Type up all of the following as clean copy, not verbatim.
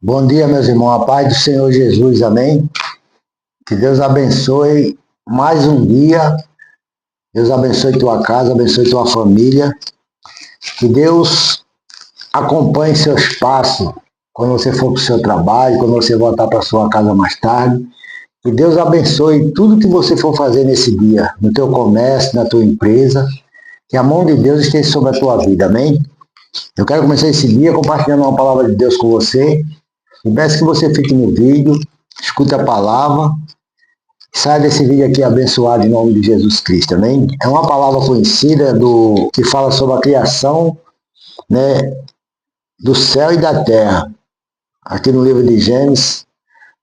Bom dia, meus irmãos. A paz do Senhor Jesus, amém? Que Deus abençoe mais um dia. Deus abençoe tua casa, abençoe tua família. Que Deus acompanhe seus passos quando você for para o seu trabalho, quando você voltar para sua casa mais tarde. Que Deus abençoe tudo que você for fazer nesse dia, no teu comércio, na tua empresa. Que a mão de Deus esteja sobre a tua vida, amém? Eu quero começar esse dia compartilhando uma palavra de Deus com você. Eu peço que você fique no vídeo, escute a palavra, saia desse vídeo aqui abençoado em nome de Jesus Cristo, amém? É uma palavra conhecida que fala sobre a criação, né, do céu e da terra. Aqui no livro de Gênesis,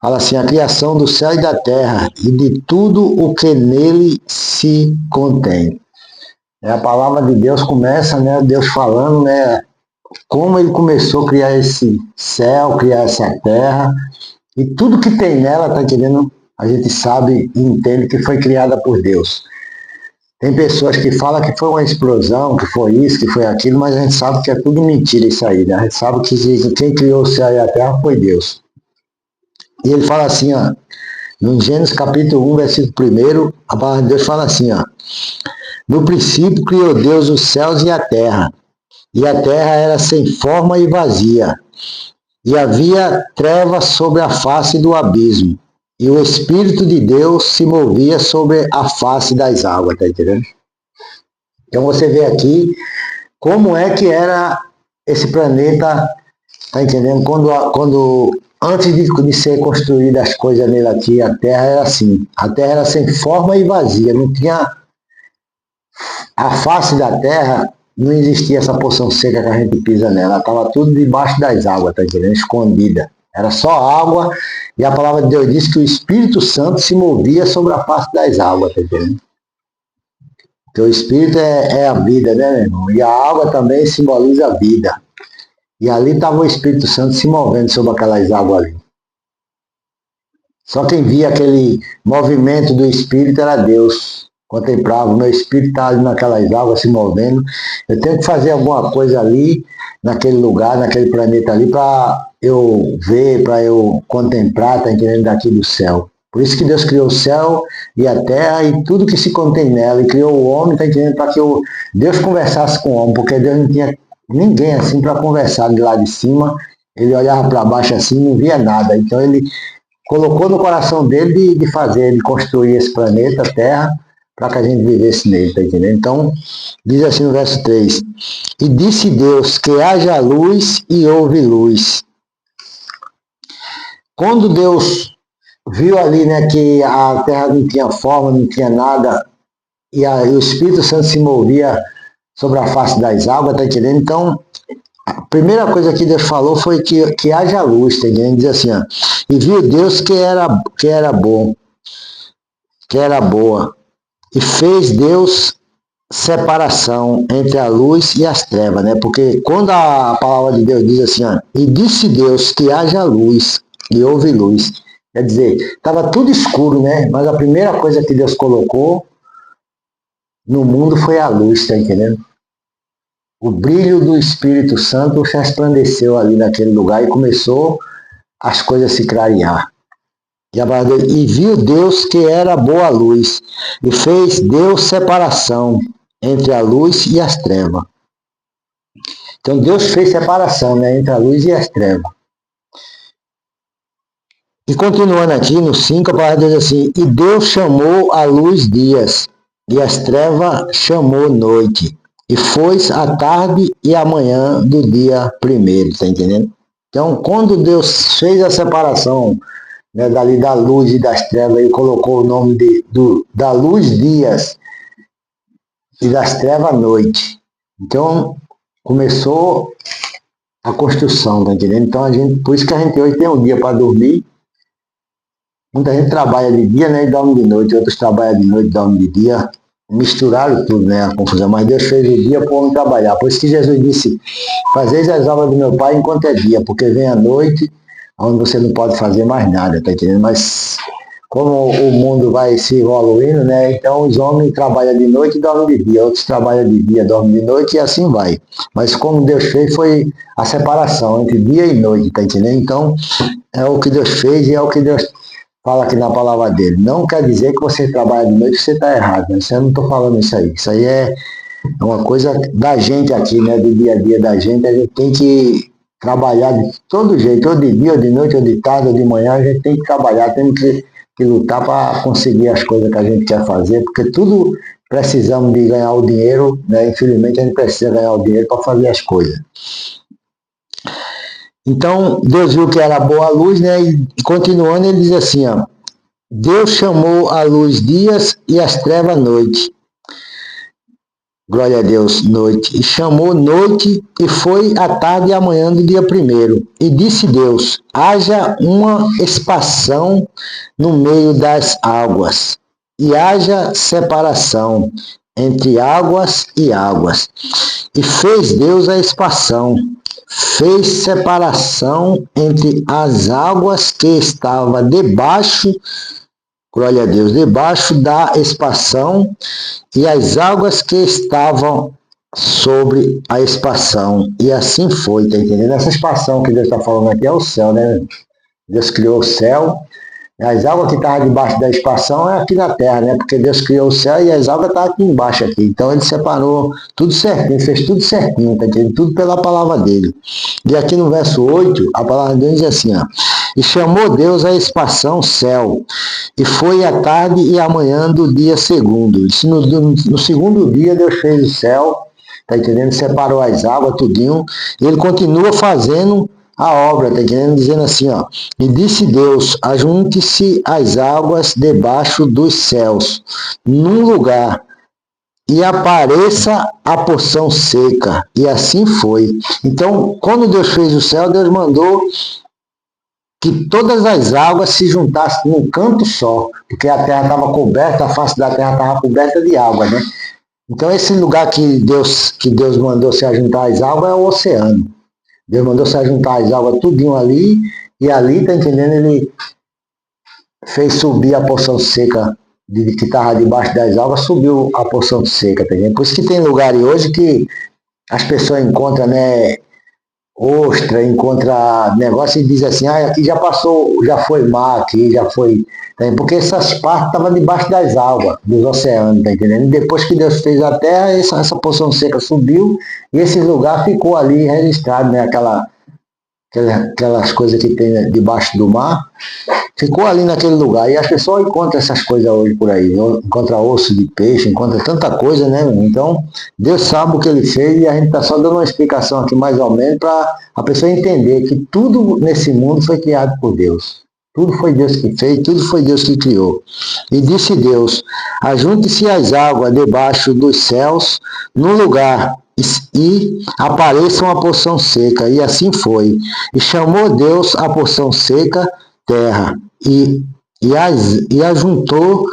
fala assim, a criação do céu e da terra e de tudo o que nele se contém. A palavra de Deus começa, né, Deus falando, né, como ele começou a criar esse céu, criar essa terra, e tudo que tem nela, tá entendendo? A gente sabe e entende que foi criada por Deus. Tem pessoas que falam que foi uma explosão, que foi isso, que foi aquilo, mas a gente sabe que é tudo mentira isso aí, né? A gente sabe que quem criou o céu e a terra foi Deus. E ele fala assim, ó, no Gênesis capítulo 1, versículo 1, a palavra de Deus fala assim, ó, no princípio criou Deus os céus e a terra era sem forma e vazia, e havia trevas sobre a face do abismo, e o Espírito de Deus se movia sobre a face das águas, tá entendendo? Então você vê aqui como é que era esse planeta, tá entendendo? Antes de ser construídas as coisas nele aqui, a Terra era assim, a Terra era sem forma e vazia, não tinha a face da Terra. Não existia essa porção seca que a gente pisa nela. Estava tudo debaixo das águas, tá entendendo? Escondida. Era só água, e a palavra de Deus diz que o Espírito Santo se movia sobre a face das águas, tá entendendo? Porque o Espírito é a vida, né, meu irmão? E a água também simboliza a vida. E ali estava o Espírito Santo se movendo sobre aquelas águas ali. Só quem via aquele movimento do Espírito era Deus. Contemplava, o meu espírito está ali naquelas águas se movendo. Eu tenho que fazer alguma coisa ali, naquele lugar, naquele planeta ali, para eu ver, para eu contemplar, tá entendendo, daqui do céu. Por isso que Deus criou o céu e a terra e tudo que se contém nela, e criou o homem, tá entendendo, para que Deus conversasse com o homem, porque Deus não tinha ninguém assim para conversar de lá de cima. Ele olhava para baixo assim, não via nada. Então ele colocou no coração dele de fazer, de construir esse planeta, a Terra, para que a gente vivesse nele, tá entendendo? Então, diz assim no verso 3, e disse Deus que haja luz e houve luz. Quando Deus viu ali, né, que a terra não tinha forma, não tinha nada, e o Espírito Santo se movia sobre a face das águas, tá entendendo? Então, a primeira coisa que Deus falou foi que haja luz, tá entendendo? Diz assim, ó, e viu Deus que era bom, que era boa. E fez Deus separação entre a luz e as trevas, né? Porque quando a palavra de Deus diz assim, ó, e disse Deus que haja luz, e houve luz. Quer dizer, estava tudo escuro, né? Mas a primeira coisa que Deus colocou no mundo foi a luz, tá entendendo? O brilho do Espírito Santo resplandeceu ali naquele lugar e começou as coisas a se clarear. E viu Deus que era boa luz, e fez Deus separação entre a luz e as trevas. Então Deus fez separação, né, entre a luz e as trevas. E continuando aqui no 5, a palavra diz assim, e Deus chamou a luz dias, e as trevas chamou noite. E foi a tarde e a manhã do dia primeiro, tá entendendo? Então, quando Deus fez a separação, né, dali da luz e das trevas, ele colocou o nome da luz dias e das trevas noite. Então, começou a construção, tá entendendo? Então, por isso que a gente hoje tem um dia para dormir. Muita gente trabalha de dia, né, e dorme de noite. Outros trabalham de noite e dormem de dia. Misturaram tudo, né, a confusão. Mas Deus fez o dia para o homem trabalhar. Por isso que Jesus disse, fazeis as obras do meu Pai enquanto é dia, porque vem a noite, onde você não pode fazer mais nada, tá entendendo? Mas como o mundo vai se evoluindo, né? Então os homens trabalham de noite e dormem de dia, outros trabalham de dia, dormem de noite e assim vai. Mas como Deus fez foi a separação entre dia e noite, tá entendendo? Então é o que Deus fez e é o que Deus fala aqui na palavra dele. Não quer dizer que você trabalha de noite e você está errado, né? Eu não estou falando isso aí. Isso aí é uma coisa da gente aqui, né? Do dia a dia da gente. A gente tem que trabalhar de todo jeito, ou de dia, ou de noite, ou de tarde, ou de manhã. A gente tem que trabalhar, temos que lutar para conseguir as coisas que a gente quer fazer, porque tudo precisamos de ganhar o dinheiro, né? Infelizmente a gente precisa ganhar o dinheiro para fazer as coisas. Então, Deus viu que era boa a luz, né? E continuando, ele diz assim, ó, Deus chamou a luz dias e as trevas noite. Glória a Deus, noite. E chamou noite e foi a tarde e a manhã do dia primeiro. E disse Deus, haja uma expansão no meio das águas, e haja separação entre águas e águas. E fez Deus a expansão, fez separação entre as águas que estavam debaixo, glória a Deus, debaixo da expansão e as águas que estavam sobre a expansão. E assim foi, tá entendendo? Essa expansão que Deus está falando aqui é o céu, né? Deus criou o céu. As águas que estavam debaixo da expansão é aqui na terra, né? Porque Deus criou o céu e as águas estavam aqui embaixo aqui. Então ele separou tudo certinho, fez tudo certinho, tá entendendo? Tudo pela palavra dele. E aqui no verso 8, a palavra dele diz assim, ó. E chamou Deus a expansão céu, e foi a tarde e a manhã do dia segundo. No segundo dia Deus fez o céu, tá entendendo? Separou as águas, tudinho. E ele continua fazendo a obra, tá entendendo? Dizendo assim, ó. E disse Deus, ajunte-se as águas debaixo dos céus, num lugar, e apareça a porção seca. E assim foi. Então, quando Deus fez o céu, Deus mandou que todas as águas se juntassem num canto só, porque a terra estava coberta, a face da terra estava coberta de água, né? Então, esse lugar que Deus mandou se ajuntar as águas é o oceano. Deus mandou se ajuntar as águas tudinho ali, e ali, tá entendendo? Ele fez subir a porção seca que estava debaixo das águas, subiu a porção seca, tá entendendo? Por isso que tem lugares hoje que as pessoas encontram, né, ostra, encontra negócio e diz assim, ah, aqui já passou, já foi mar, aqui já foi... Porque essas partes estavam debaixo das águas, dos oceanos, tá entendendo? E depois que Deus fez a terra, essa porção seca subiu e esse lugar ficou ali registrado, né? Aquelas coisas que tem debaixo do mar, ficou ali naquele lugar. E as pessoas encontram essas coisas hoje por aí, encontra osso de peixe, encontra tanta coisa, né? Então, Deus sabe o que ele fez e a gente está só dando uma explicação aqui mais ou menos para a pessoa entender que tudo nesse mundo foi criado por Deus. Tudo foi Deus que fez, tudo foi Deus que criou. E disse Deus, ajunte-se as águas debaixo dos céus, num lugar, e apareça uma porção seca. E assim foi. E chamou Deus a porção seca terra, e ajuntou,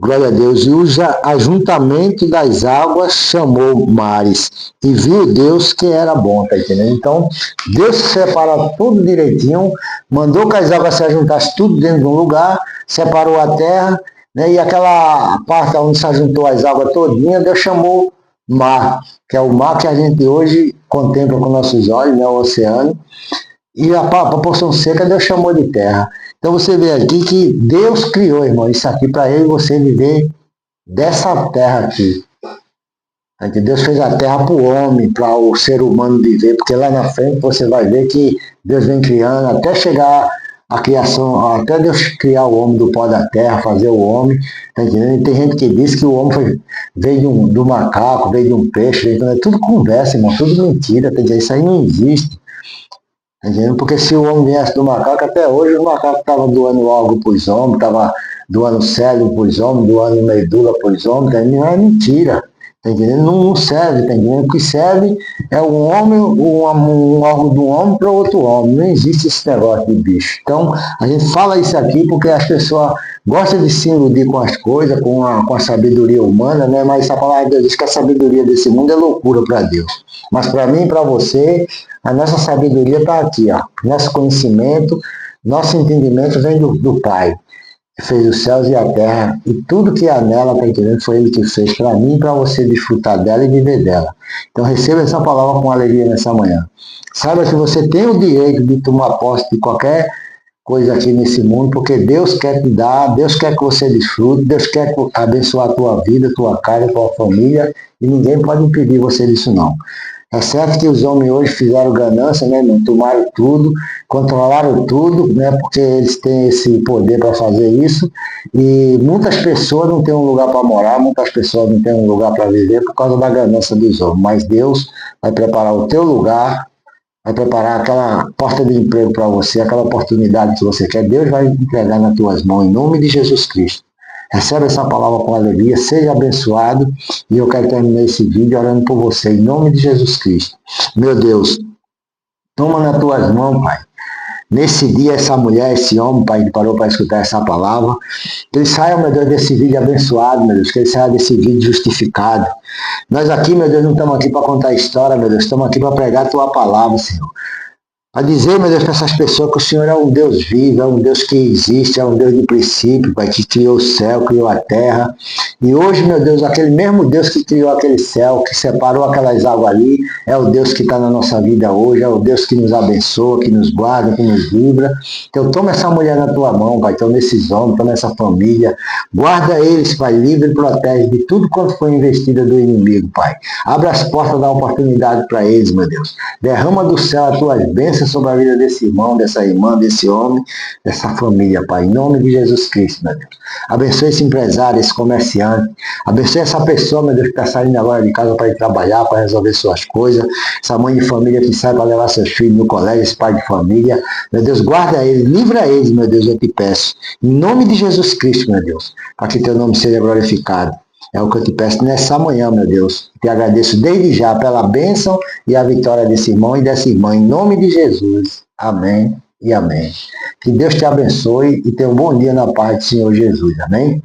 glória a Deus, e o ajuntamento das águas chamou mares, e viu Deus que era bom, tá entendendo? Então, Deus separa tudo direitinho, mandou que as águas se ajuntassem tudo dentro de um lugar, separou a terra, né, e aquela parte onde se ajuntou as águas todinha, Deus chamou mar, que é o mar que a gente hoje contempla com nossos olhos, né, o oceano, e a porção seca Deus chamou de terra. Então você vê aqui que Deus criou, irmão, isso aqui para eu e você viver dessa terra aqui. Deus fez a terra para o homem, para o ser humano viver, porque lá na frente você vai ver que Deus vem criando, até chegar a criação, até Deus criar o homem do pó da terra, fazer o homem, tá entendendo? E tem gente que diz que o homem veio do macaco, veio de um peixe, então é tudo conversa, irmão, tudo mentira, tá entendendo? Isso aí não existe. Porque se o homem viesse do macaco, até hoje o macaco estava doando órgão para os homens, estava doando cérebro para os homens, doando medula para os homens, não é mentira, tá entendendo? Não serve, tá entendendo? O que serve é um homem, um órgão de um homem para outro homem, não existe esse negócio de bicho. Então, a gente fala isso aqui porque as pessoas gostam de se iludir com as coisas, com a sabedoria humana, né? Mas a palavra de Deus diz que a sabedoria desse mundo é loucura para Deus. Mas para mim e para você, a nossa sabedoria está aqui, ó. Nosso conhecimento, nosso entendimento vem do Pai. que fez os céus e a terra, e tudo que há nela, tá entendendo? Foi ele que fez para mim, para você desfrutar dela e viver dela. Então receba essa palavra com alegria nessa manhã. Saiba que você tem o direito de tomar posse de qualquer coisa aqui nesse mundo, porque Deus quer te dar, Deus quer que você desfrute, Deus quer abençoar a tua vida, tua casa, tua família, e ninguém pode impedir você disso não. É certo que os homens hoje fizeram ganância, né, irmão? Tomaram tudo, controlaram tudo, né, porque eles têm esse poder para fazer isso, e muitas pessoas não têm um lugar para morar, muitas pessoas não têm um lugar para viver por causa da ganância dos homens, mas Deus vai preparar o teu lugar, vai preparar aquela porta de emprego para você, aquela oportunidade que você quer, Deus vai entregar nas tuas mãos, em nome de Jesus Cristo. Recebe essa palavra com alegria, seja abençoado, e eu quero terminar esse vídeo orando por você, em nome de Jesus Cristo. Meu Deus, toma nas tuas mãos, Pai. Nesse dia, essa mulher, esse homem, Pai, que parou para escutar essa palavra, que ele saia, meu Deus, desse vídeo abençoado, meu Deus, que ele saia desse vídeo justificado. Nós aqui, meu Deus, não estamos aqui para contar história, meu Deus, estamos aqui para pregar a tua palavra, Senhor. A dizer, meu Deus, para essas pessoas que o Senhor é um Deus vivo, é um Deus que existe, é um Deus de princípio, Pai, que criou o céu, criou a terra. E hoje, meu Deus, aquele mesmo Deus que criou aquele céu, que separou aquelas águas ali, é o Deus que está na nossa vida hoje, é o Deus que nos abençoa, que nos guarda, que nos livra. Então, toma essa mulher na tua mão, Pai, toma esses homens, toma essa família, guarda eles, Pai, livre e protege de tudo quanto foi investido do inimigo, Pai. Abra as portas da oportunidade para eles, meu Deus. Derrama do céu as tuas bênçãos sobre a vida desse irmão, dessa irmã, desse homem, dessa família, Pai, em nome de Jesus Cristo, meu Deus. Abençoe esse empresário, esse comerciante, abençoe essa pessoa, meu Deus, que está saindo agora de casa para ir trabalhar, para resolver suas coisas, essa mãe de família que sai para levar seus filhos no colégio, esse pai de família, meu Deus, guarda eles, livra eles, meu Deus, eu te peço, em nome de Jesus Cristo, meu Deus, para que teu nome seja glorificado. É o que eu te peço nessa manhã, meu Deus. Te agradeço desde já pela bênção e a vitória desse irmão e dessa irmã. Em nome de Jesus. Amém e amém. Que Deus te abençoe e tenha um bom dia na paz do Senhor Jesus. Amém?